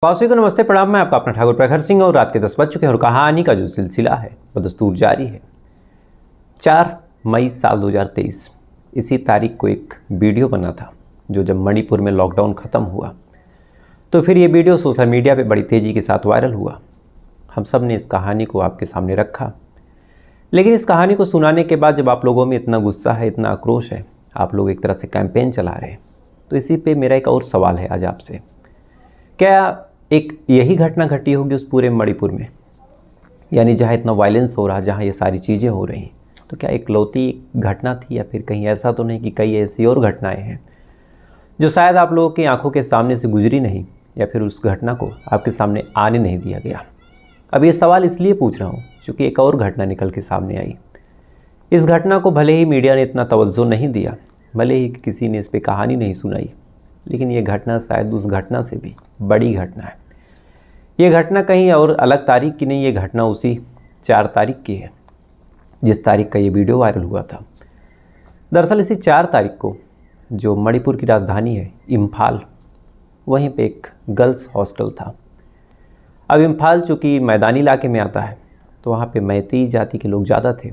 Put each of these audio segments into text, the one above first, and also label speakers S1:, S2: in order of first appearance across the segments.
S1: वासवी को नमस्ते प्रणाम। मैं आपका अपना ठाकुर प्रखर सिंह और रात के 10 बज चुके हैं और कहानी का जो सिलसिला है वो दस्तूर जारी है। 4 मई साल 2023 इसी तारीख को एक वीडियो बना था जो जब मणिपुर में लॉकडाउन ख़त्म हुआ तो फिर ये वीडियो सोशल मीडिया पे बड़ी तेज़ी के साथ वायरल हुआ। हम सब ने इस कहानी को आपके सामने रखा, लेकिन इस कहानी को सुनाने के बाद जब आप लोगों में इतना गुस्सा है, इतना आक्रोश है, आप लोग एक तरह से कैंपेन चला रहे हैं, तो इसी पे मेरा एक और सवाल है आज आपसे। क्या एक यही घटना घटी होगी उस पूरे मणिपुर में, यानी जहाँ इतना वायलेंस हो रहा, जहाँ ये सारी चीज़ें हो रही, तो क्या इकलौती घटना थी या फिर कहीं ऐसा तो नहीं कि कई ऐसी और घटनाएं हैं जो शायद आप लोगों की आंखों के सामने से गुजरी नहीं, या फिर उस घटना को आपके सामने आने नहीं दिया गया। अब ये सवाल इसलिए पूछ रहा हूँ क्योंकि एक और घटना निकल के सामने आई। इस घटना को भले ही मीडिया ने इतना तवज्जो नहीं दिया, भले ही किसी ने इस पर कहानी नहीं सुनाई, लेकिन ये घटना शायद उस घटना से भी बड़ी घटना है। ये घटना कहीं और अलग तारीख की नहीं, ये घटना उसी 4 तारीख की है जिस तारीख का ये वीडियो वायरल हुआ था। दरअसल इसी 4 तारीख को जो मणिपुर की राजधानी है इम्फाल, वहीं पे एक गर्ल्स हॉस्टल था। अब इम्फाल चूँकि मैदानी इलाके में आता है तो वहाँ पे मैती जाति के लोग ज़्यादा थे,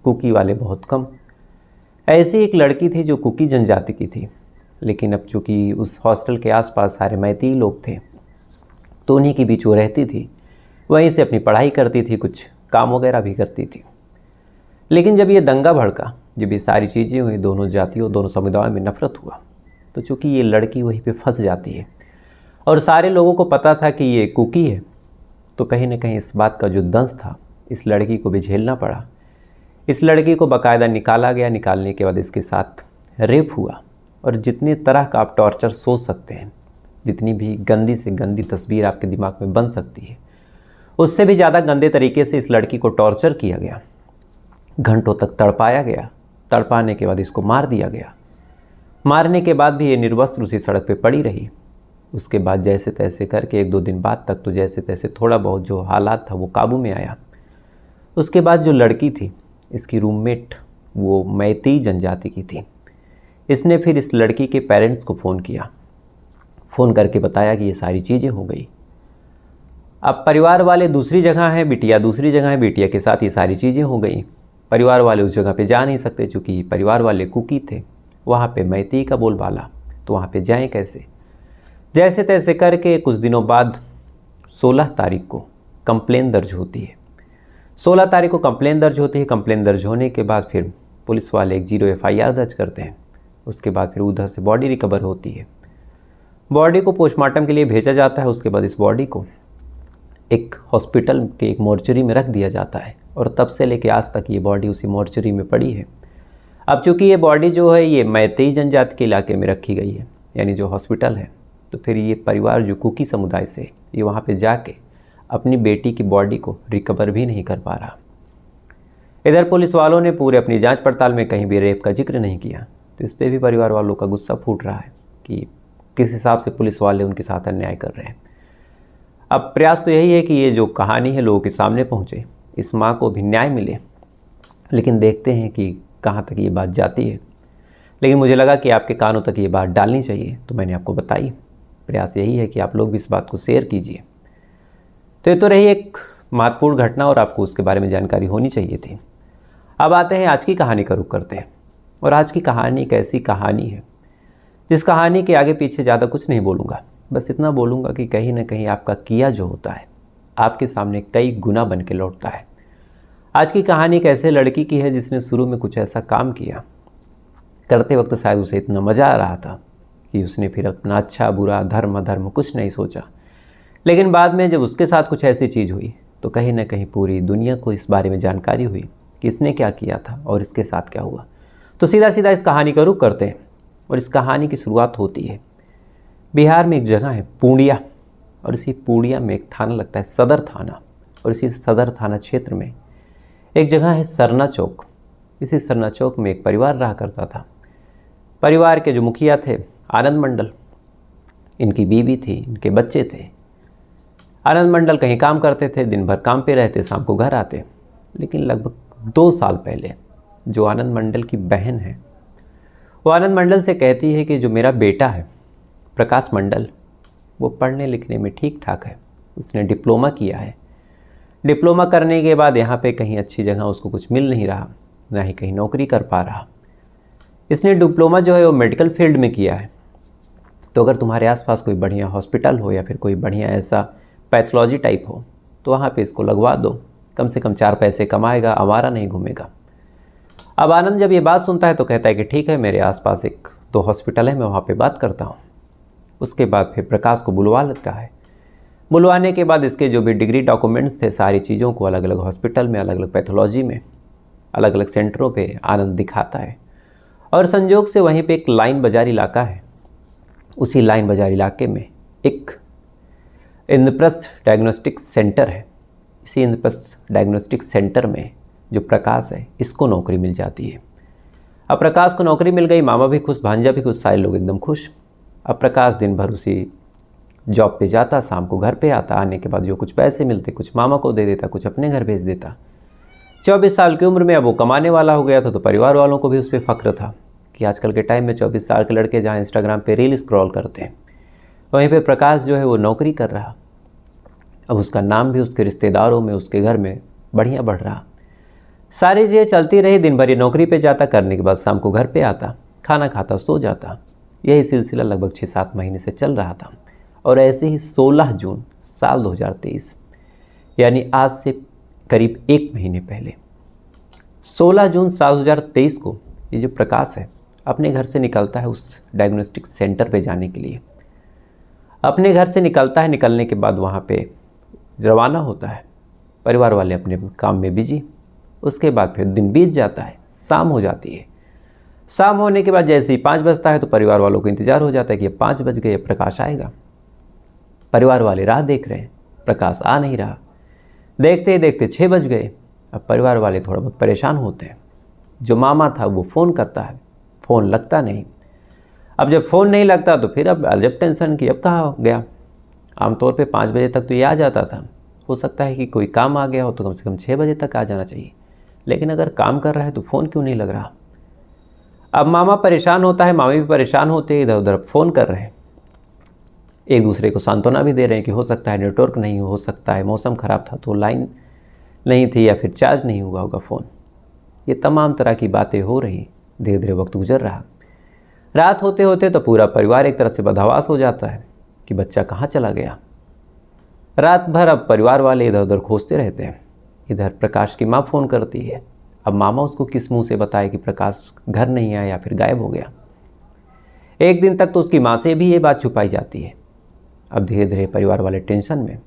S1: कुकी वाले बहुत कम। ऐसी एक लड़की थी जो कुकी जनजाति की थी, लेकिन अब चूँकि उस हॉस्टल के आसपास सारे मैती लोग थे तो उन्हीं के बीच वो रहती थी, वहीं से अपनी पढ़ाई करती थी, कुछ काम वगैरह भी करती थी। लेकिन जब ये दंगा भड़का, जब ये सारी चीज़ें हुई, दोनों जातियों दोनों समुदायों में नफरत हुआ, तो चूँकि ये लड़की वहीं पे फंस जाती है और सारे लोगों को पता था कि ये कुकी है, तो कहीं ना कहीं इस बात का जो दंश था इस लड़की को भी झेलना पड़ा। इस लड़की को बाकायदा निकाला गया, निकालने के बाद इसके साथ रेप हुआ और जितने तरह का आप टॉर्चर सोच सकते हैं, जितनी भी गंदी से गंदी तस्वीर आपके दिमाग में बन सकती है, उससे भी ज़्यादा गंदे तरीके से इस लड़की को टॉर्चर किया गया, घंटों तक तड़पाया गया। तड़पाने के बाद इसको मार दिया गया। मारने के बाद भी ये निर्वस्त्र उसी सड़क पे पड़ी रही। उसके बाद जैसे तैसे करके 1-2 दिन बाद तक तो जैसे तैसे थोड़ा बहुत जो हालात था वो काबू में आया। उसके बाद जो लड़की थी, इसकी रूममेट, वो मैती जनजाति की थी। इसने फिर इस लड़की के पेरेंट्स को फ़ोन किया, फ़ोन करके बताया कि ये सारी चीज़ें हो गई। अब परिवार वाले दूसरी जगह हैं, बिटिया दूसरी जगह है, बिटिया के साथ ये सारी चीज़ें हो गई। परिवार वाले उस जगह पे जा नहीं सकते चूँकि परिवार वाले कुकी थे, वहाँ पे मैती का बोलबाला, तो वहाँ पे जाएं कैसे। जैसे तैसे करके कुछ दिनों बाद 16 तारीख को कंप्लेन दर्ज होती है। 16 तारीख को कंप्लेन दर्ज होती है। कंप्लेन दर्ज होने के बाद फिर पुलिस वाले एक 0 FIR दर्ज करते हैं। उसके बाद फिर उधर से बॉडी रिकवर होती है। बॉडी को पोस्टमार्टम के लिए भेजा जाता है। उसके बाद इस बॉडी को एक हॉस्पिटल के एक मॉर्चरी में रख दिया जाता है और तब से लेके आज तक ये बॉडी उसी मॉर्चरी में पड़ी है। अब चूँकि ये बॉडी जो है ये मैतेई जनजाति के इलाके में रखी गई है, यानी जो हॉस्पिटल है, तो फिर ये परिवार जो कुकी समुदाय से ये वहाँ पे जाके अपनी बेटी की बॉडी को रिकवर भी नहीं कर पा रहा। इधर पुलिस वालों ने पूरे अपनी जाँच पड़ताल में कहीं भी रेप का जिक्र नहीं किया, तो इस पर भी परिवार वालों का गुस्सा फूट रहा है कि किस हिसाब से पुलिस वाले उनके साथ अन्याय कर रहे हैं। अब प्रयास तो यही है कि ये जो कहानी है लोगों के सामने पहुंचे, इस माँ को भी न्याय मिले, लेकिन देखते हैं कि कहाँ तक ये बात जाती है। लेकिन मुझे लगा कि आपके कानों तक ये बात डालनी चाहिए, तो मैंने आपको बताई। प्रयास यही है कि आप लोग भी इस बात को शेयर कीजिए। तो ये तो रही एक महत्वपूर्ण घटना और आपको उसके बारे में जानकारी होनी चाहिए थी। अब आते हैं आज की कहानी का रुख करते हैं। और आज की कहानी एक ऐसी कहानी है जिस कहानी के आगे पीछे ज़्यादा कुछ नहीं बोलूँगा, बस इतना बोलूँगा कि कहीं ना कहीं आपका किया जो होता है आपके सामने कई गुना बन के लौटता है। आज की कहानी एक ऐसे लड़की की है जिसने शुरू में कुछ ऐसा काम किया, करते वक्त शायद उसे इतना मज़ा आ रहा था कि उसने फिर अपना अच्छा बुरा धर्म अधर्म कुछ नहीं सोचा, लेकिन बाद में जब उसके साथ कुछ ऐसी चीज़ हुई तो कहीं ना कहीं पूरी दुनिया को इस बारे में जानकारी हुई कि इसने क्या किया था और इसके साथ क्या हुआ। तो सीधा सीधा इस कहानी का रुख करते हैं और इस कहानी की शुरुआत होती है बिहार में। एक जगह है पूर्णिया, और इसी पूर्णिया में एक थाना लगता है सदर थाना, और इसी सदर थाना क्षेत्र में एक जगह है सरना चौक। इसी सरना चौक में एक परिवार रहा करता था। परिवार के जो मुखिया थे आनंद मंडल, इनकी बीवी थी, इनके बच्चे थे। आनंद मंडल कहीं काम करते थे, दिन भर काम पे रहते, शाम को घर आते। लेकिन लगभग 2 साल पहले जो आनंद मंडल की बहन है वो आनंद मंडल से कहती है कि जो मेरा बेटा है प्रकाश मंडल, वो पढ़ने लिखने में ठीक ठाक है, उसने डिप्लोमा किया है। डिप्लोमा करने के बाद यहाँ पे कहीं अच्छी जगह उसको कुछ मिल नहीं रहा, ना ही कहीं नौकरी कर पा रहा। इसने डिप्लोमा जो है वो मेडिकल फील्ड में किया है। तो अगर तुम्हारे आसपास कोई बढ़िया हॉस्पिटल हो या फिर कोई बढ़िया ऐसा पैथोलॉजी टाइप हो तो वहाँ पे इसको लगवा दो, कम से कम 4 पैसे कमाएगा, आवारा नहीं घूमेगा। अब आनंद जब ये बात सुनता है तो कहता है कि ठीक है, मेरे आसपास 1-2 हॉस्पिटल है, मैं वहाँ पे बात करता हूँ। उसके बाद फिर प्रकाश को बुलवा लेता है। बुलवाने के बाद इसके जो भी डिग्री डॉक्यूमेंट्स थे, सारी चीज़ों को अलग अलग हॉस्पिटल में, अलग अलग पैथोलॉजी में, अलग अलग सेंटरों पे आनंद दिखाता है। और संजोग से वहीं पे एक लाइन बाजार इलाका है। उसी लाइन बाजार इलाके में एक इंद्रप्रस्थ डायग्नोस्टिक सेंटर है। इसी इंद्रप्रस्थ डायग्नोस्टिक सेंटर में जो प्रकाश है, इसको नौकरी मिल जाती है। अब प्रकाश को नौकरी मिल गई, मामा भी खुश, भांजा भी खुश, सारे लोग एकदम खुश। अब प्रकाश दिन भर उसी जॉब पे जाता, शाम को घर पे आता। आने के बाद जो कुछ पैसे मिलते, कुछ मामा को दे देता, कुछ अपने घर भेज देता। 24 साल की उम्र में अब वो कमाने वाला हो गया था, तो परिवार वालों को भी उस पर फ़ख्र था कि आजकल के टाइम में 24 साल के लड़के जहाँ इंस्टाग्राम पे रील स्क्रॉल करते हैं, वहीं पे प्रकाश जो है वो नौकरी कर रहा। अब उसका नाम भी उसके रिश्तेदारों में, उसके घर में बढ़िया बढ़ रहा। सारी चीज़ें चलती रही। दिन भर ये नौकरी पे जाता, करने के बाद शाम को घर पे आता, खाना खाता, सो जाता। यही सिलसिला लगभग 6-7 महीने से चल रहा था। और ऐसे ही 16 जून साल 2023, यानी आज से करीब 1 महीने पहले, 16 जून साल 2023 को ये जो प्रकाश है अपने घर से निकलता है उस डायग्नोस्टिक सेंटर पे जाने के लिए। अपने घर से निकलता है, निकलने के बाद वहाँ पे रवाना होता है। परिवार वाले अपने काम में बिजी। उसके बाद फिर दिन बीत जाता है, शाम हो जाती है। शाम होने के बाद जैसे ही 5 बजता है तो परिवार वालों को इंतज़ार हो जाता है कि अब 5 बज गए, प्रकाश आएगा। परिवार वाले राह देख रहे हैं, प्रकाश आ नहीं रहा। देखते ही देखते 6 बज गए। अब परिवार वाले थोड़ा बहुत परेशान होते हैं। जो मामा था वो फ़ोन करता है, फ़ोन लगता नहीं। अब जब फ़ोन नहीं लगता तो फिर अब अजब टेंशन की, अब कहाँ गया। आमतौर पे 5 बजे तक तो ये आ जाता था। हो सकता है कि कोई काम आ गया हो तो कम से कम 6 बजे तक आ जाना चाहिए, लेकिन अगर काम कर रहा है तो फ़ोन क्यों नहीं लग रहा। अब मामा परेशान होता है, मामी भी परेशान होते हैं, इधर उधर फ़ोन कर रहे हैं, एक दूसरे को सांत्वना भी दे रहे हैं कि हो सकता है नेटवर्क नहीं हो सकता है मौसम ख़राब था तो लाइन नहीं थी, या फिर चार्ज नहीं हुआ होगा फ़ोन। ये तमाम तरह की बातें हो रही। धीरे धीरे वक्त गुजर रहा। रात होते होते तो पूरा परिवार एक तरह से बदहवास हो जाता है कि बच्चा कहाँ चला गया। रात भर अब परिवार वाले इधर उधर खोजते रहते हैं। इधर प्रकाश की माँ फ़ोन करती है। अब मामा उसको किस मुंह से बताए कि प्रकाश घर नहीं आया या फिर गायब हो गया। एक दिन तक तो उसकी माँ से भी ये बात छुपाई जाती है। अब धीरे धीरे परिवार वाले टेंशन में।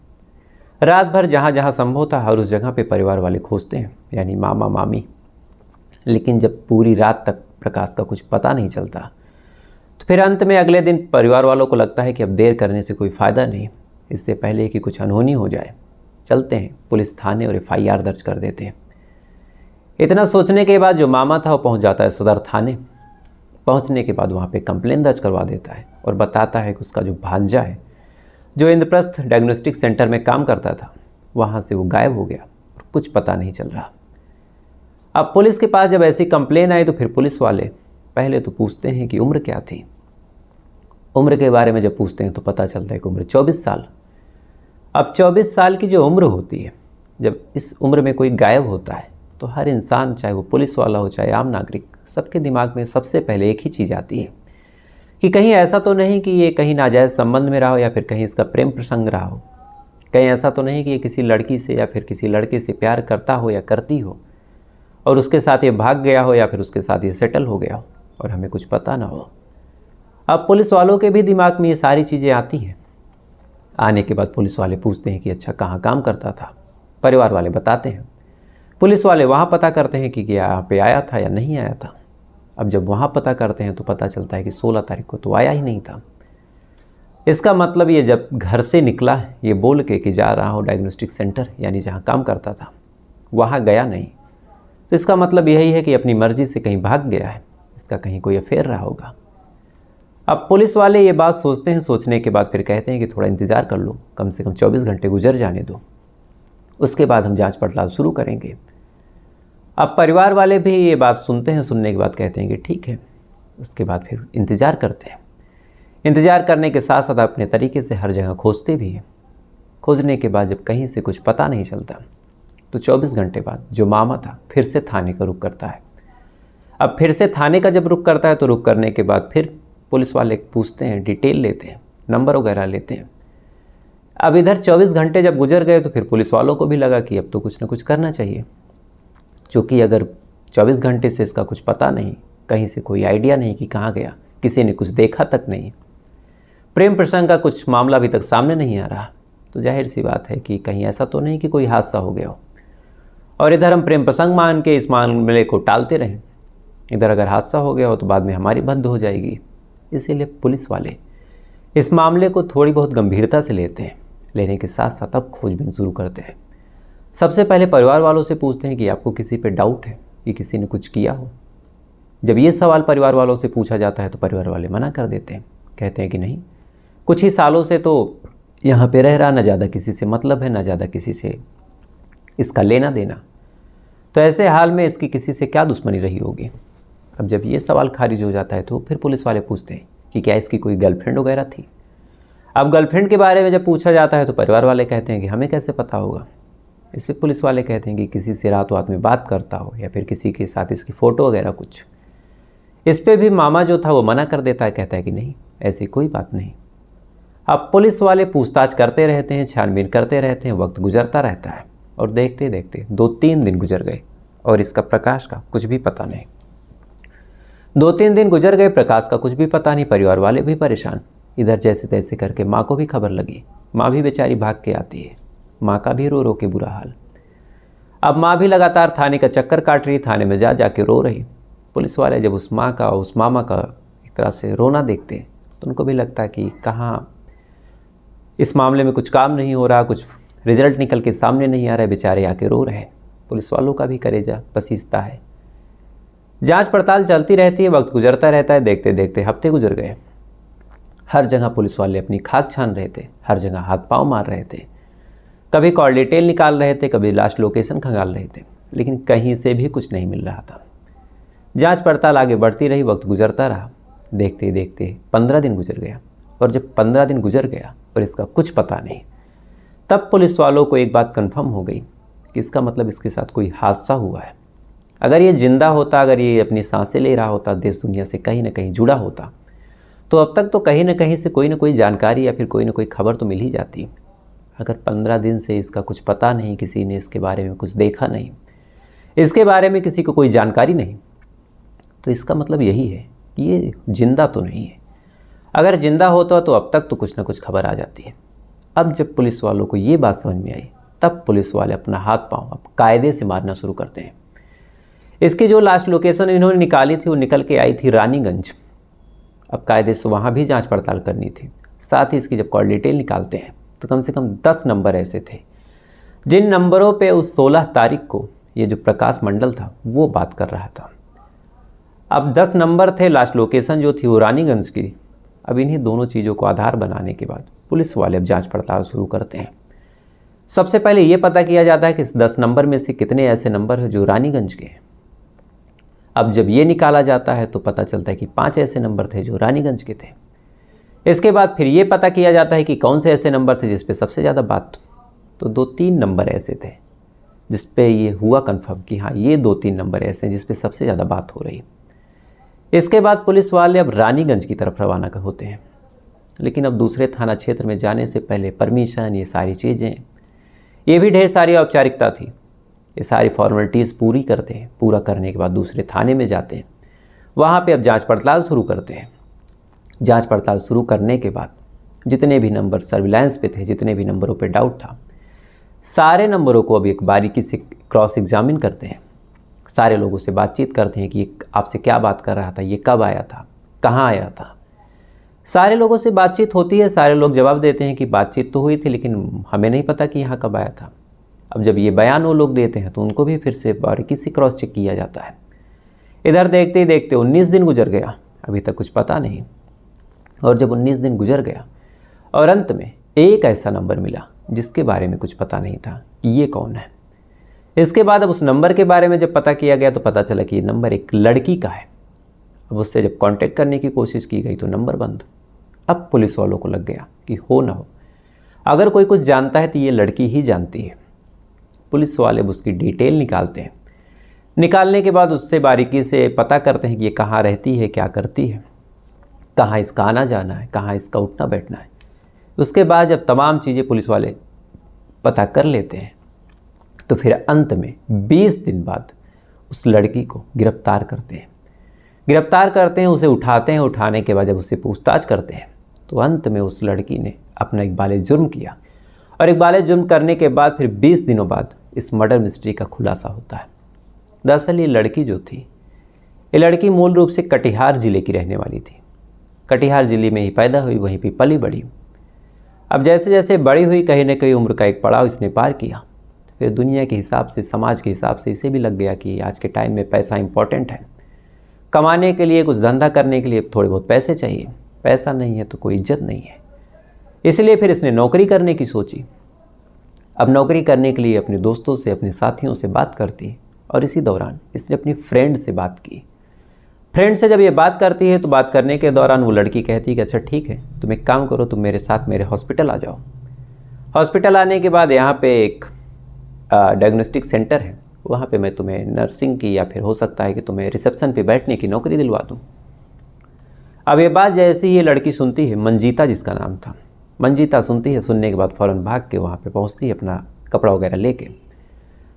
S1: रात भर जहाँ जहाँ संभव था हर उस जगह पे परिवार वाले खोजते हैं, यानी मामा मामी। लेकिन जब पूरी रात तक प्रकाश का कुछ पता नहीं चलता तो फिर अंत में अगले दिन परिवार वालों को लगता है कि अब देर करने से कोई फ़ायदा नहीं, इससे पहले कि कुछ अनहोनी हो जाए चलते हैं पुलिस थाने और FIR दर्ज कर देते हैं। इतना सोचने के बाद जो मामा था वो पहुंच जाता है सदर थाने। पहुंचने के बाद वहां पे कंप्लेन दर्ज करवा देता है और बताता है कि उसका जो भांजा है, जो इंद्रप्रस्थ डायग्नोस्टिक सेंटर में काम करता था, वहां से वो गायब हो गया और कुछ पता नहीं चल रहा। अब पुलिस के पास जब ऐसी कंप्लेन आई तो फिर पुलिस वाले पहले तो पूछते हैं कि उम्र क्या थी। उम्र के बारे में जब पूछते हैं तो पता चलता है कि उम्र 24 साल। अब 24 साल की जो उम्र होती है, जब इस उम्र में कोई गायब होता है तो हर इंसान, चाहे वो पुलिस वाला हो चाहे आम नागरिक, सबके दिमाग में सबसे पहले एक ही चीज़ आती है कि कहीं ऐसा तो नहीं कि ये कहीं नाजायज़ संबंध में रहा हो या फिर कहीं इसका प्रेम प्रसंग रहा हो। कहीं ऐसा तो नहीं कि ये किसी लड़की से या फिर किसी लड़के से प्यार करता हो या करती हो और उसके साथ ये भाग गया हो या फिर उसके साथ ये सेटल हो गया हो और हमें कुछ पता ना हो। अब पुलिस वालों के भी दिमाग में ये सारी चीज़ें आती हैं। आने के बाद पुलिस वाले पूछते हैं कि अच्छा कहाँ काम करता था। परिवार वाले बताते हैं। पुलिस वाले वहाँ पता करते हैं कि क्या यहाँ पे आया था या नहीं आया था। अब जब वहाँ पता करते हैं तो पता चलता है कि 16 तारीख को तो आया ही नहीं था। इसका मतलब ये जब घर से निकला ये बोल के कि जा रहा हूँ डायग्नोस्टिक सेंटर, यानी जहाँ काम करता था, वहाँ गया नहीं, तो इसका मतलब यही है कि अपनी मर्जी से कहीं भाग गया है, इसका कहीं कोई अफेयर रहा होगा। अब पुलिस वाले ये बात सोचते हैं, सोचने के बाद फिर कहते हैं कि थोड़ा इंतज़ार कर लो, कम से कम 24 घंटे गुजर जाने दो, उसके बाद हम जांच पड़ताल शुरू करेंगे। अब परिवार वाले भी ये बात सुनते हैं, सुनने के बाद कहते हैं कि ठीक है। उसके बाद फिर इंतज़ार करते हैं। इंतज़ार करने के साथ साथ अपने तरीके से हर जगह खोजते भी हैं। खोजने के बाद जब कहीं से कुछ पता नहीं चलता तो 24 घंटे बाद जो मामा था फिर से थाने का रुख करता है। अब फिर से थाने का जब रुख करता है तो रुख करने के बाद फिर पुलिस वाले पूछते हैं, डिटेल लेते हैं, नंबर वगैरह लेते हैं। अब इधर 24 घंटे जब गुजर गए तो फिर पुलिस वालों को भी लगा कि अब तो कुछ ना कुछ करना चाहिए, क्योंकि अगर 24 घंटे से इसका कुछ पता नहीं, कहीं से कोई आइडिया नहीं कि कहाँ गया, किसी ने कुछ देखा तक नहीं, प्रेम प्रसंग का कुछ मामला अभी तक सामने नहीं आ रहा, तो जाहिर सी बात है कि कहीं ऐसा तो नहीं कि कोई हादसा हो गया हो। और इधर हम प्रेम प्रसंग मान के इस मामले को टालते रहें, इधर अगर हादसा हो गया हो तो बाद में हमारी बंद हो जाएगी। इसीलिए पुलिस वाले इस मामले को थोड़ी बहुत गंभीरता से लेते हैं। लेने के साथ साथ अब खोजबीन शुरू करते हैं। सबसे पहले परिवार वालों से पूछते हैं कि आपको किसी पे डाउट है कि किसी ने कुछ किया हो। जब ये सवाल परिवार वालों से पूछा जाता है तो परिवार वाले मना कर देते हैं, कहते हैं कि नहीं, कुछ ही सालों से तो यहाँ पे रह रहा, ना ज़्यादा किसी से मतलब है, ना ज़्यादा किसी से इसका लेना देना, तो ऐसे हाल में इसकी किसी से क्या दुश्मनी रही होगी। अब जब ये सवाल खारिज हो जाता है तो फिर पुलिस वाले पूछते हैं कि क्या इसकी कोई गर्लफ्रेंड वगैरह थी। अब गर्लफ्रेंड के बारे में जब पूछा जाता है तो परिवार वाले कहते हैं कि हमें कैसे पता होगा। इस पर पुलिस वाले कहते हैं कि किसी से रात में बात करता हो या फिर किसी के साथ इसकी फ़ोटो वगैरह कुछ। इस पर भी मामा जो था वो मना कर देता है, कहता है कि नहीं, ऐसी कोई बात नहीं। अब पुलिस वाले पूछताछ करते रहते हैं, छानबीन करते रहते हैं, वक्त गुजरता रहता है और देखते देखते 2-3 दिन गुजर गए और इसका प्रकाश का कुछ भी पता नहीं। 2-3 दिन गुजर गए, प्रकाश का कुछ भी पता नहीं। परिवार वाले भी परेशान। इधर जैसे तैसे करके माँ को भी खबर लगी। माँ भी बेचारी भाग के आती है। माँ का भी रो रो के बुरा हाल। अब माँ भी लगातार थाने का चक्कर काट रही, थाने में जा के रो रही। पुलिस वाले जब उस माँ का, उस मामा का एक तरह से रोना देखते हैं तो उनको भी लगता है कि कहाँ इस मामले में कुछ काम नहीं हो रहा, कुछ रिजल्ट निकल के सामने नहीं आ रहा है, बेचारे आके रो रहे हैं। पुलिस वालों का भी कलेजा पसीजता है। जांच पड़ताल चलती रहती है, वक्त गुजरता रहता है। देखते देखते हफ्ते गुजर गए। हर जगह पुलिस वाले अपनी खाक छान रहे थे, हर जगह हाथ पांव मार रहे थे, कभी कॉल डिटेल निकाल रहे थे, कभी लास्ट लोकेशन खंगाल रहे थे, लेकिन कहीं से भी कुछ नहीं मिल रहा था। जांच पड़ताल आगे बढ़ती रही, वक्त गुजरता रहा। देखते देखते 15 दिन गुजर गया और जब 15 दिन गुजर गया और इसका कुछ पता नहीं, तब पुलिस वालों को एक बात कंफर्म हो गई कि इसका मतलब इसके साथ कोई हादसा हुआ है। अगर ये जिंदा होता, अगर ये अपनी सांसें ले रहा होता, देश दुनिया से कहीं ना कहीं जुड़ा होता, तो अब तक तो कहीं ना कहीं से कोई ना कोई जानकारी या फिर कोई ना कोई खबर तो मिल ही जाती। अगर 15 दिन से इसका कुछ पता नहीं, किसी ने इसके बारे में कुछ देखा नहीं, इसके बारे में किसी को कोई जानकारी नहीं, तो इसका मतलब यही है कि ये जिंदा तो नहीं है। अगर जिंदा होता तो अब तक तो कुछ ना कुछ खबर आ जाती है। अब जब पुलिस वालों को ये बात समझ में आई, तब पुलिस वाले अपना हाथ पांव अब कायदे से मारना शुरू करते हैं। इसकी जो लास्ट लोकेशन इन्होंने निकाली थी वो निकल के आई थी रानीगंज। अब कायदे से वहाँ भी जांच पड़ताल करनी थी। साथ ही इसकी जब कॉल डिटेल निकालते हैं तो कम से कम 10 नंबर ऐसे थे जिन नंबरों पे उस 16 तारीख को ये जो प्रकाश मंडल था वो बात कर रहा था। अब 10 नंबर थे, लास्ट लोकेशन जो थी वो रानीगंज की। अब इन्हीं दोनों चीज़ों को आधार बनाने के बाद पुलिस वाले अब जांच पड़ताल शुरू करते हैं। सबसे पहले ये पता किया जाता है कि इस 10 नंबर में से कितने ऐसे नंबर हैं जो रानीगंज के हैं। अब जब ये निकाला जाता है तो पता चलता है कि 5 ऐसे नंबर थे जो रानीगंज के थे। इसके बाद फिर ये पता किया जाता है कि कौन से ऐसे नंबर थे जिस पे सबसे ज़्यादा बात, तो 2-3 नंबर ऐसे थे जिस पे ये हुआ कंफर्म कि हाँ ये 2-3 नंबर ऐसे हैं जिस पे सबसे ज़्यादा बात हो रही। इसके बाद पुलिस वाले अब रानीगंज की तरफ रवाना होते हैं, लेकिन अब दूसरे थाना क्षेत्र में जाने से पहले परमिशन, ये सारी चीज़ें, ये भी ढेर सारी औपचारिकता थी। ये सारी फॉर्मेलिटीज़ पूरी करते हैं। पूरा करने के बाद दूसरे थाने में जाते हैं, वहाँ पे अब जांच पड़ताल शुरू करते हैं। जांच पड़ताल शुरू करने के बाद जितने भी नंबर सर्विलांस पे थे, जितने भी नंबरों पे डाउट था, सारे नंबरों को अब एक बारीकी से क्रॉस एग्जामिन करते हैं। सारे लोगों से बातचीत करते हैं कि ये आपसे क्या बात कर रहा था, ये कब आया था, कहाँ आया था। सारे लोगों से बातचीत होती है। सारे लोग जवाब देते हैं कि बातचीत तो हुई थी लेकिन हमें नहीं पता कि यहाँ कब आया था। अब जब ये बयान वो लोग देते हैं तो उनको भी फिर से बारीकी से क्रॉस चेक किया जाता है। इधर देखते ही देखते 19 दिन गुजर गया, अभी तक कुछ पता नहीं। और जब 19 दिन गुजर गया और अंत में एक ऐसा नंबर मिला जिसके बारे में कुछ पता नहीं था कि ये कौन है। इसके बाद अब उस नंबर के बारे में जब पता किया गया तो पता चला कि ये नंबर एक लड़की का है। अब उससे जब कांटेक्ट करने की कोशिश की गई तो नंबर बंद। अब पुलिस वालों को लग गया कि हो ना हो, अगर कोई कुछ जानता है तो ये लड़की ही जानती है। पुलिस वाले उसकी डिटेल निकालते हैं। निकालने के बाद उससे बारीकी से पता करते हैं कि ये कहाँ रहती है, क्या करती है, कहाँ इसका आना जाना है, कहाँ इसका उठना बैठना है। उसके बाद जब तमाम चीज़ें पुलिस वाले पता कर लेते हैं तो फिर अंत में 20 दिन बाद उस लड़की को गिरफ्तार करते हैं। गिरफ्तार करते हैं, उसे उठाते हैं। उठाने के बाद जब उससे पूछताछ करते हैं तो अंत में उस लड़की ने अपना इकबाल जुर्म किया, और इकबाल जुर्म करने के बाद फिर 20 दिनों बाद इस मर्डर मिस्ट्री का खुलासा होता है। दरअसल ये लड़की जो थी, ये लड़की मूल रूप से कटिहार ज़िले की रहने वाली थी। कटिहार ज़िले में ही पैदा हुई, वहीं पर पली बड़ी। अब जैसे जैसे बड़ी हुई, कहीं ना कहीं उम्र का एक पड़ाव इसने पार किया। फिर दुनिया के हिसाब से, समाज के हिसाब से इसे भी लग गया कि आज के टाइम में पैसा इंपॉर्टेंट है। कमाने के लिए, कुछ धंधा करने के लिए थोड़े बहुत पैसे चाहिए। पैसा नहीं है तो कोई इज्जत नहीं है। इसलिए फिर इसने नौकरी करने की सोची। अब नौकरी करने के लिए अपने दोस्तों से, अपने साथियों से बात करती, और इसी दौरान इसने अपनी फ्रेंड से बात की। फ्रेंड से जब ये बात करती है तो बात करने के दौरान वो लड़की कहती है कि अच्छा ठीक है, तुम एक काम करो, तुम मेरे साथ मेरे हॉस्पिटल आ जाओ। हॉस्पिटल आने के बाद यहाँ पे एक डायग्नोस्टिक सेंटर है, वहाँ पे मैं तुम्हें नर्सिंग की या फिर हो सकता है कि तुम्हें रिसेप्शन पे बैठने की नौकरी दिलवा दूँ। अब ये बात जैसे ही ये लड़की सुनती है, मंजीता जिसका नाम था, मंजीता सुनती है। सुनने के बाद फ़ौरन भाग के वहाँ पे पहुँचती है, अपना कपड़ा वगैरह लेके।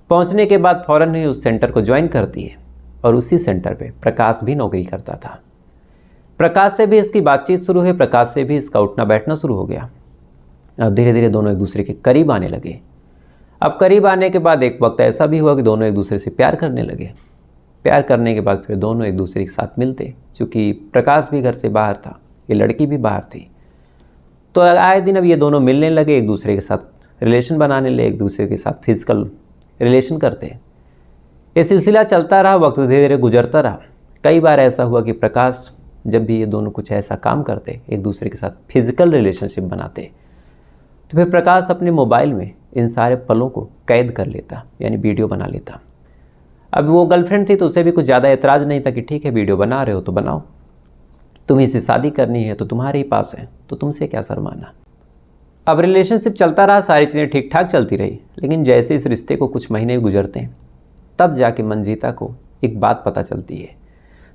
S1: पहुँचने के बाद फ़ौरन ही उस सेंटर को ज्वाइन करती है, और उसी सेंटर पे प्रकाश भी नौकरी करता था। प्रकाश से भी इसकी बातचीत शुरू हुई, प्रकाश से भी इसका उठना बैठना शुरू हो गया। अब धीरे धीरे दोनों एक दूसरे के करीब आने लगे। अब करीब आने के बाद एक वक्त ऐसा भी हुआ कि दोनों एक दूसरे से प्यार करने लगे। प्यार करने के बाद फिर दोनों एक दूसरे के साथ मिलते। चूँकि प्रकाश भी घर से बाहर था, ये लड़की भी बाहर थी, तो आए दिन अब ये दोनों मिलने लगे, एक दूसरे के साथ रिलेशन बनाने लगे, एक दूसरे के साथ फिजिकल रिलेशन करते। ये सिलसिला चलता रहा, वक्त धीरे धीरे गुजरता रहा। कई बार ऐसा हुआ कि प्रकाश जब भी ये दोनों कुछ ऐसा काम करते, एक दूसरे के साथ फिजिकल रिलेशनशिप बनाते, तो फिर प्रकाश अपने मोबाइल में इन सारे पलों को कैद कर लेता, यानी वीडियो बना लेता। अब वो गर्लफ्रेंड थी तो उसे भी कुछ ज़्यादा एतराज़ नहीं था कि ठीक है, वीडियो बना रहे हो तो बनाओ, तुम्हें इससे शादी करनी है तो तुम्हारे ही पास है, तो तुमसे क्या शर्माना। अब रिलेशनशिप चलता रहा, सारी चीज़ें ठीक ठाक चलती रही। लेकिन जैसे इस रिश्ते को कुछ महीने गुजरते हैं, तब जाके मंजीता को एक बात पता चलती है।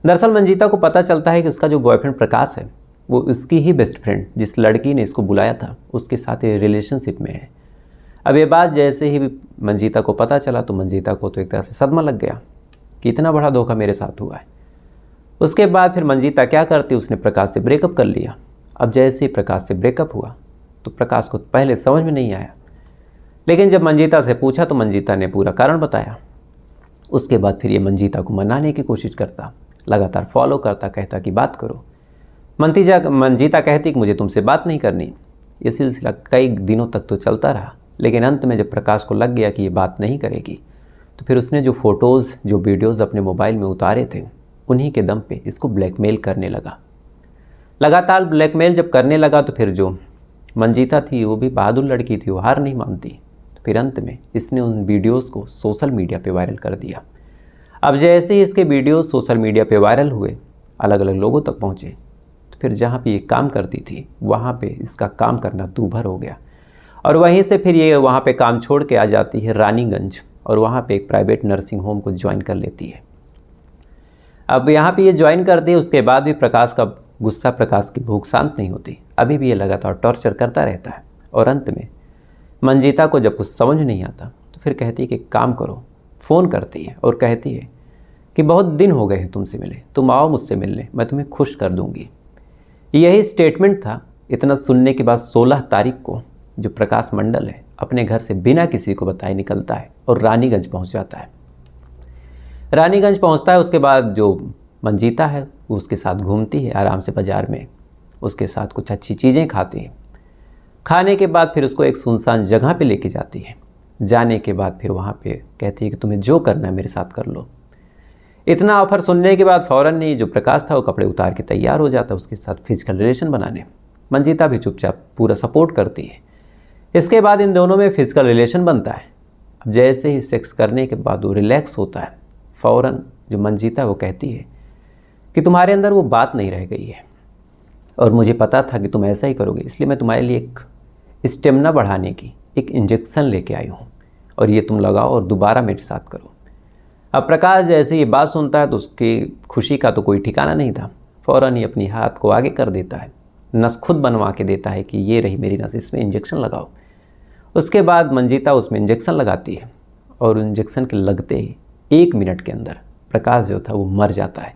S1: दरअसल मंजीता को पता चलता है कि उसका जो बॉयफ्रेंड प्रकाश है, वो उसकी ही बेस्ट फ्रेंड, जिस लड़की ने इसको बुलाया था, उसके साथ ये रिलेशनशिप में है। अब ये बात जैसे ही मंजीता को पता चला तो मंजीता को तो एक तरह से सदमा लग गया कि इतना बड़ा धोखा मेरे साथ हुआ है। उसके बाद फिर मंजीता क्या करती, उसने प्रकाश से ब्रेकअप कर लिया। अब जैसे ही प्रकाश से ब्रेकअप हुआ तो प्रकाश को पहले समझ में नहीं आया, लेकिन जब मंजीता से पूछा तो मंजीता ने पूरा कारण बताया। उसके बाद फिर ये मंजीता को मनाने की कोशिश करता, लगातार फॉलो करता, कहता कि बात करो। मंजीता कहती कि मुझे तुमसे बात नहीं करनी। ये सिलसिला कई दिनों तक तो चलता रहा, लेकिन अंत में जब प्रकाश को लग गया कि ये बात नहीं करेगी, तो फिर उसने जो फ़ोटोज़, जो वीडियोज़ अपने मोबाइल में उतारे थे, उन्हीं के दम पे इसको ब्लैकमेल करने लगा। लगातार ब्लैकमेल जब करने लगा तो फिर जो मंजीता थी, वो भी बहादुर लड़की थी, वो हार नहीं मानती। तो फिर अंत में इसने उन वीडियोज़ को सोशल मीडिया पे वायरल कर दिया। अब जैसे ही इसके वीडियोज़ सोशल मीडिया पे वायरल हुए, अलग अलग लोगों तक पहुँचे, तो फिर जहाँ पे ये काम करती थी, वहाँ पे इसका काम करना दूभर हो गया। और वहीं से फिर ये वहाँ पे काम छोड़ के आ जाती है रानीगंज, और वहाँ पे एक प्राइवेट नर्सिंग होम को ज्वाइन कर लेती है। अब यहाँ पे ये ज्वाइन करती है, उसके बाद भी प्रकाश का गुस्सा, प्रकाश की भूख शांत नहीं होती। अभी भी ये लगातार टॉर्चर करता रहता है। और अंत में मंजीता को जब कुछ समझ नहीं आता तो फिर कहती है कि काम करो। फ़ोन करती है और कहती है कि बहुत दिन हो गए हैं तुमसे मिले, तुम आओ मुझसे मिलने, मैं तुम्हें खुश कर दूँगी। यही स्टेटमेंट था। इतना सुनने के बाद 16 तारीख को जो प्रकाश मंडल है, अपने घर से बिना किसी को बताए निकलता है और रानीगंज पहुंच जाता है। रानीगंज पहुंचता है, उसके बाद जो मंजीता है वो उसके साथ घूमती है आराम से बाज़ार में, उसके साथ कुछ अच्छी चीज़ें खाती है। खाने के बाद फिर उसको एक सुनसान जगह पे लेके जाती है। जाने के बाद फिर वहाँ पे कहती है कि तुम्हें जो करना है मेरे साथ कर लो। इतना ऑफर सुनने के बाद फ़ौरन ही जो प्रकाश था वो कपड़े उतार के तैयार हो जाता है उसके साथ फिजिकल रिलेशन बनाने। मंजीता भी चुपचाप पूरा सपोर्ट करती है। इसके बाद इन दोनों में फिजिकल रिलेशन बनता है। अब जैसे ही सेक्स करने के बाद वो रिलैक्स होता है, फ़ौरन जो मंजीता वो कहती है कि तुम्हारे अंदर वो बात नहीं रह गई है, और मुझे पता था कि तुम ऐसा ही करोगे, इसलिए मैं तुम्हारे लिए एक स्टेमिना बढ़ाने की एक इंजेक्शन लेके आई हूँ और ये तुम लगाओ और दोबारा मेरे साथ करो। अब प्रकाश जैसे ये बात सुनता है तो उसकी खुशी का तो कोई ठिकाना नहीं था। फ़ौरन ही अपनी हाथ को आगे कर देता है, नस खुद बनवा के देता है कि ये रही मेरी नस, इसमें इंजेक्शन लगाओ। उसके बाद मंजीता उसमें इंजेक्शन लगाती है और इंजेक्शन के लगते ही 1 मिनट के अंदर प्रकाश जो था वो मर जाता है,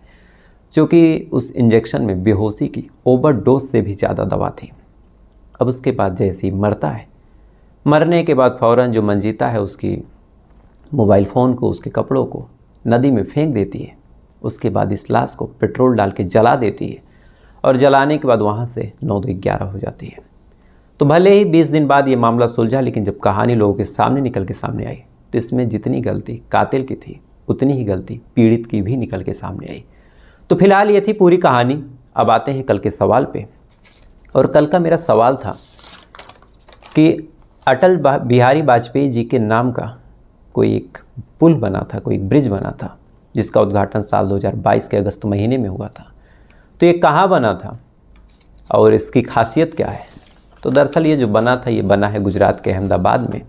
S1: क्योंकि उस इंजेक्शन में बेहोशी की ओवरडोज से भी ज़्यादा दवा थी। अब उसके बाद जैसे ही मरता है, मरने के बाद फ़ौरन जो मंजीता है उसकी मोबाइल फ़ोन को, उसके कपड़ों को नदी में फेंक देती है। उसके बाद इस लाश को पेट्रोल डाल के जला देती है और जलाने के बाद वहाँ से 9-11 हो जाती है। तो भले ही 20 दिन बाद ये मामला सुलझा, लेकिन जब कहानी लोगों के सामने निकल के सामने आई तो इसमें जितनी गलती कातिल की थी उतनी ही गलती पीड़ित की भी निकल के सामने आई। तो फिलहाल ये थी पूरी कहानी। अब आते हैं कल के सवाल पे। और कल का मेरा सवाल था कि अटल बिहारी वाजपेयी जी के नाम का कोई एक पुल बना था, कोई एक ब्रिज बना था, जिसका उद्घाटन साल 2022 के अगस्त महीने में हुआ था। तो ये कहाँ बना था और इसकी खासियत क्या है? तो दरअसल ये जो बना था ये बना है गुजरात के अहमदाबाद में।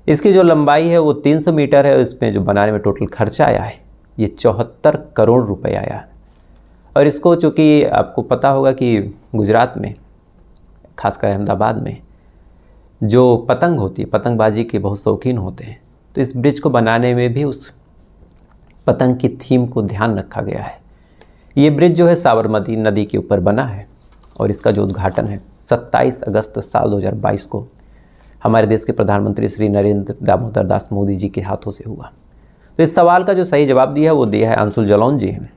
S1: इसकी जो लंबाई है वो 300 मीटर है। इसमें जो बनाने में टोटल खर्चा आया है ये 74 करोड़ रुपए आया है। और इसको चूँकि आपको पता होगा कि गुजरात में, खासकर अहमदाबाद में, जो पतंग होती है, पतंगबाजी के बहुत शौकीन होते हैं। तो इस ब्रिज को बनाने में भी उस पतंग की थीम को ध्यान रखा गया है। ये ब्रिज जो है साबरमती नदी के ऊपर बना है और इसका जो उद्घाटन है 27 अगस्त साल 2022 को हमारे देश के प्रधानमंत्री श्री नरेंद्र दामोदर दास मोदी जी के हाथों से हुआ। तो इस सवाल का जो सही जवाब दिया है वो दिया है अंशुल जलौन जी हैं।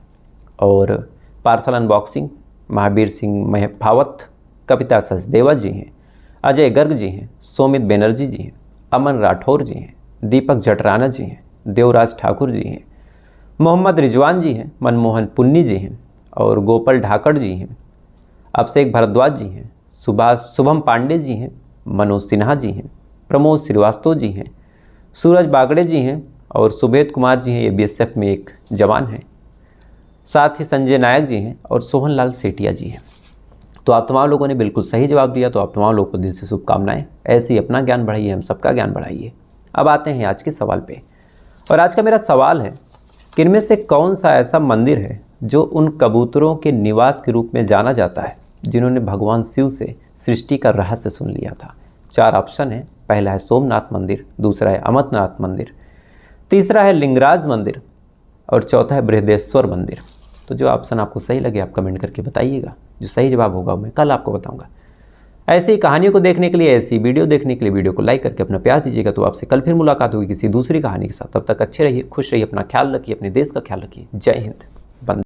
S1: और पार्सल अनबॉक्सिंग महावीर सिंह महफावत, कविता सचदेवा जी हैं, अजय गर्ग जी हैं, सोमित बनर्जी जी हैं, अमन राठौर जी हैं, दीपक जटराना जी हैं, देवराज ठाकुर जी हैं, मोहम्मद रिजवान जी हैं, मनमोहन पुन्नी जी हैं और गोपाल ढाकड़ जी हैं, अभिषेक भारद्वाज जी हैं, शुभम पांडे जी हैं, मनोज सिन्हा जी हैं, प्रमोद श्रीवास्तव जी हैं, सूरज बागड़े जी हैं और सुबेद कुमार जी हैं, ये बीएसएफ में एक जवान हैं। साथ ही संजय नायक जी हैं और सोहन लाल सेठिया जी हैं। तो आप तमाम लोगों ने बिल्कुल सही जवाब दिया। तो आप तमाम लोगों को दिल से शुभकामनाएं। ऐसे ही अपना ज्ञान बढ़ाइए, हम सबका ज्ञान बढ़ाइए। अब आते हैं आज के सवाल पे। और आज का मेरा सवाल है कि इनमें से कौन सा ऐसा मंदिर है जो उन कबूतरों के निवास के रूप में जाना जाता है जिन्होंने भगवान शिव से सृष्टि का रहस्य सुन लिया था? 4 ऑप्शन है। पहला है सोमनाथ मंदिर, दूसरा है अमरनाथ मंदिर, तीसरा है लिंगराज मंदिर और चौथा है बृहदेश्वर मंदिर। तो जो ऑप्शन आपको सही लगे आप कमेंट करके बताइएगा। जो सही जवाब होगा मैं कल आपको बताऊंगा। ऐसे ही कहानियों को देखने के लिए, ऐसी वीडियो देखने के लिए वीडियो को लाइक करके अपना प्यार दीजिएगा। तो आपसे कल फिर मुलाकात होगी किसी दूसरी कहानी के साथ। तब तक अच्छे रहिए, खुश रहिए, अपना ख्याल रखिए, अपने देश का ख्याल रखिए। जय हिंद।